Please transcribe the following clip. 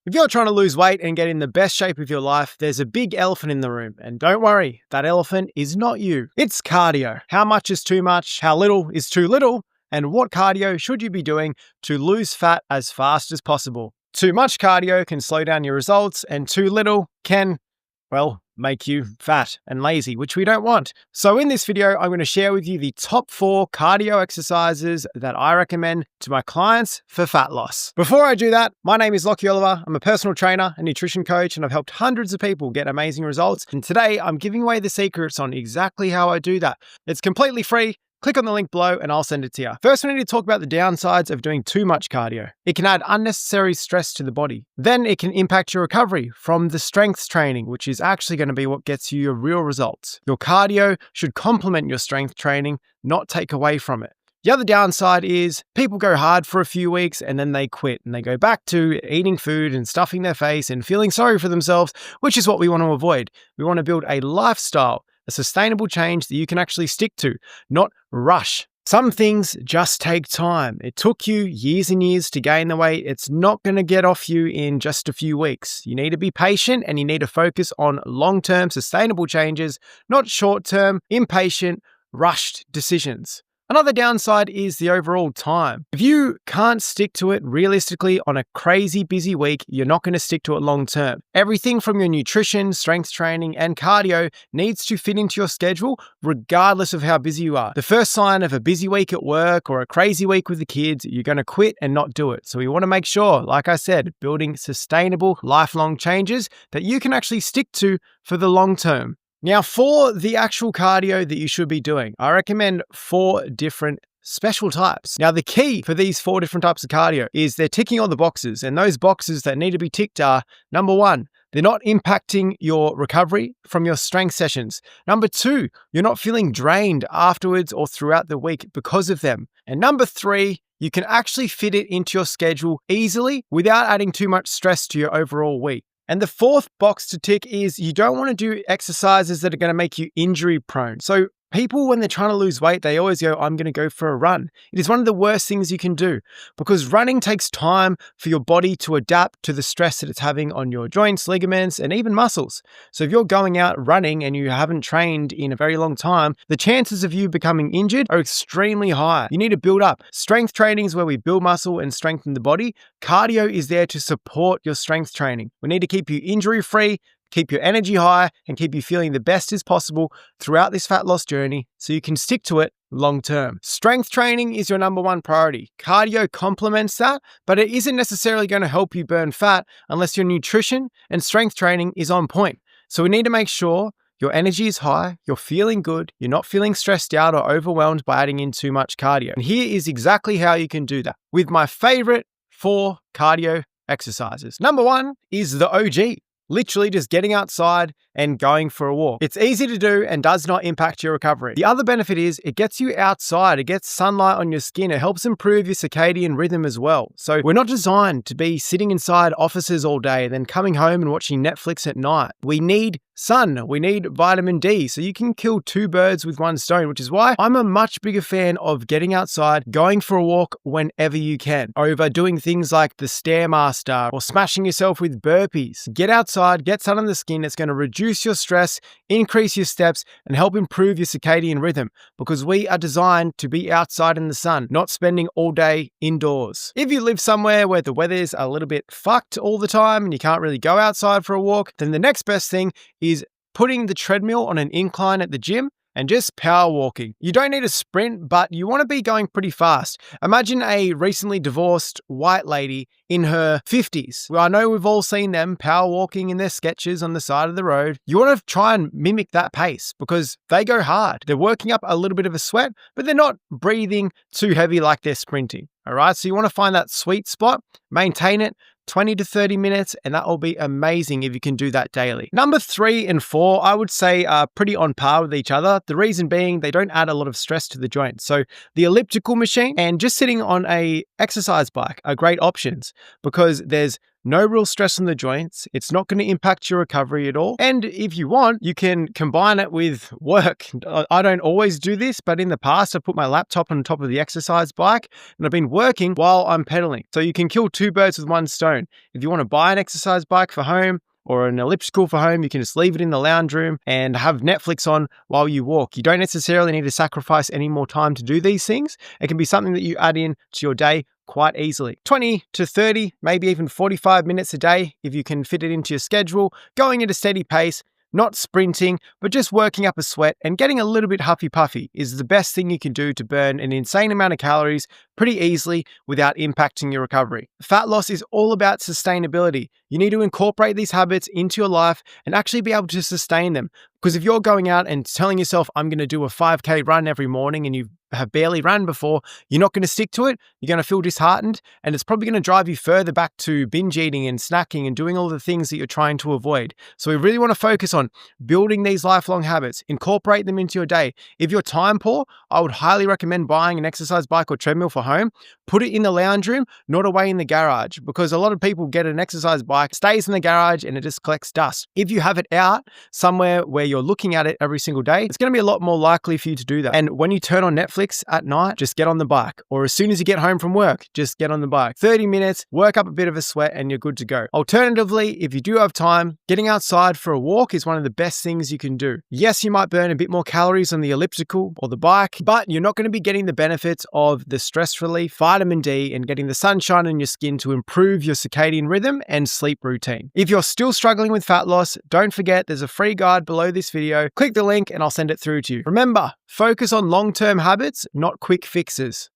If you're trying to lose weight and get in the best shape of your life, there's a big elephant in the room. And don't worry, that elephant is not you. It's cardio. How much is too much? How little is too little? And what cardio should you be doing to lose fat as fast as possible? Too much cardio can slow down your results, and too little can, well, make you fat and lazy, which we don't want. So in this video, I'm going to share with you the top 4 cardio exercises that I recommend to my clients for fat loss. Before I do that, my name is Lockie Oliver. I'm a personal trainer and nutrition coach, and I've helped hundreds of people get amazing results. And today I'm giving away the secrets on exactly how I do that. It's completely free. Click on the link below and I'll send it to you. First, we need to talk about the downsides of doing too much cardio. It can add unnecessary stress to the body. Then it can impact your recovery from the strength training, which is actually going to be what gets you your real results. Your cardio should complement your strength training, not take away from it. The other downside is people go hard for a few weeks and then they quit and they go back to eating food and stuffing their face and feeling sorry for themselves, which is what we want to avoid. We want to build a lifestyle, a sustainable change that you can actually stick to, not rush. Some things just take time. It took you years and years to gain the weight. It's not going to get off you in just a few weeks. You need to be patient and you need to focus on long-term sustainable changes, not short-term, impatient, rushed decisions. Another downside is the overall time. If you can't stick to it realistically on a crazy busy week, you're not going to stick to it long term. Everything from your nutrition, strength training, and cardio needs to fit into your schedule regardless of how busy you are. The first sign of a busy week at work or a crazy week with the kids, you're going to quit and not do it. So we want to make sure, like I said, building sustainable, lifelong changes that you can actually stick to for the long term. Now, for the actual cardio that you should be doing, I recommend 4 different special types. Now, the key for these 4 different types of cardio is they're ticking all the boxes, and those boxes that need to be ticked are, number 1, they're not impacting your recovery from your strength sessions. Number 2, you're not feeling drained afterwards or throughout the week because of them. And number 3, you can actually fit it into your schedule easily without adding too much stress to your overall week. And the 4th box to tick is you don't want to do exercises that are going to make you injury prone. So people, when they're trying to lose weight, they always go, I'm going to go for a run. It is one of the worst things you can do because running takes time for your body to adapt to the stress that it's having on your joints, ligaments, and even muscles. So if you're going out running and you haven't trained in a very long time, the chances of you becoming injured are extremely high. You need to build up. Strength training is where we build muscle and strengthen the body. Cardio is there to support your strength training. We need to keep you injury-free, keep your energy high, and keep you feeling the best as possible throughout this fat loss journey so you can stick to it long term. Strength training is your number 1 priority. Cardio complements that, but it isn't necessarily going to help you burn fat unless your nutrition and strength training is on point. So we need to make sure your energy is high, you're feeling good, you're not feeling stressed out or overwhelmed by adding in too much cardio. And here is exactly how you can do that with my favorite 4 cardio exercises. Number 1 is the OG. Literally just getting outside and going for a walk. It's easy to do and does not impact your recovery. The other benefit is it gets you outside. It gets sunlight on your skin. It helps improve your circadian rhythm as well. So we're not designed to be sitting inside offices all day, then coming home and watching Netflix at night. We need sun. We need vitamin D. So you can kill 2 birds with 1 stone, which is why I'm a much bigger fan of getting outside, going for a walk whenever you can, over doing things like the Stairmaster or smashing yourself with burpees. Get outside, get sun on the skin. It's going to reduce your stress, increase your steps, and help improve your circadian rhythm because we are designed to be outside in the sun, not spending all day indoors. If you live somewhere where the weather's a little bit fucked all the time and you can't really go outside for a walk, then the next best thing is putting the treadmill on an incline at the gym and just power walking. You don't need a sprint, but you want to be going pretty fast. Imagine a recently divorced white lady in her 50s. Well, I know we've all seen them power walking in their sketches on the side of the road. You want to try and mimic that pace because they go hard. They're working up a little bit of a sweat, but they're not breathing too heavy like they're sprinting. All right, so you want to find that sweet spot, maintain it, 20 to 30 minutes, and that will be amazing if you can do that daily. Number 3 and 4, I would say are pretty on par with each other. The reason being they don't add a lot of stress to the joints. So the elliptical machine and just sitting on a exercise bike are great options because there's No real stress on the joints. It's not going to impact your recovery at all. And if you want, you can combine it with work. I don't always do this, but in the past, I put my laptop on top of the exercise bike and I've been working while I'm pedaling. So you can kill two birds with one stone. If you want to buy an exercise bike for home, or an elliptical for home, you can just leave it in the lounge room and have Netflix on while you walk. You don't necessarily need to sacrifice any more time to do these things. It can be something that you add in to your day quite easily. 20 to 30, maybe even 45 minutes a day, if you can fit it into your schedule, going at a steady pace, not sprinting, but just working up a sweat and getting a little bit huffy puffy is the best thing you can do to burn an insane amount of calories pretty easily without impacting your recovery. Fat loss is all about sustainability. You need to incorporate these habits into your life and actually be able to sustain them. Because if you're going out and telling yourself, I'm going to do a 5K run every morning and you have barely run before, you're not going to stick to it. You're going to feel disheartened and it's probably going to drive you further back to binge eating and snacking and doing all the things that you're trying to avoid. So we really want to focus on building these lifelong habits, incorporate them into your day. If you're time poor, I would highly recommend buying an exercise bike or treadmill for home. Put it in the lounge room, not away in the garage, because a lot of people get an exercise bike, stays in the garage and it just collects dust. If you have it out somewhere where you're looking at it every single day, it's going to be a lot more likely for you to do that. And when you turn on Netflix at night, just get on the bike. Or as soon as you get home from work, just get on the bike. 30 minutes, work up a bit of a sweat and you're good to go. Alternatively, if you do have time, getting outside for a walk is one of the best things you can do. Yes, you might burn a bit more calories on the elliptical or the bike, but you're not going to be getting the benefits of the stress relief, vitamin D, and getting the sunshine on your skin to improve your circadian rhythm and sleep routine. If you're still struggling with fat loss, don't forget there's a free guide below this video. Click the link and I'll send it through to you. Remember, focus on long-term habits, not quick fixes.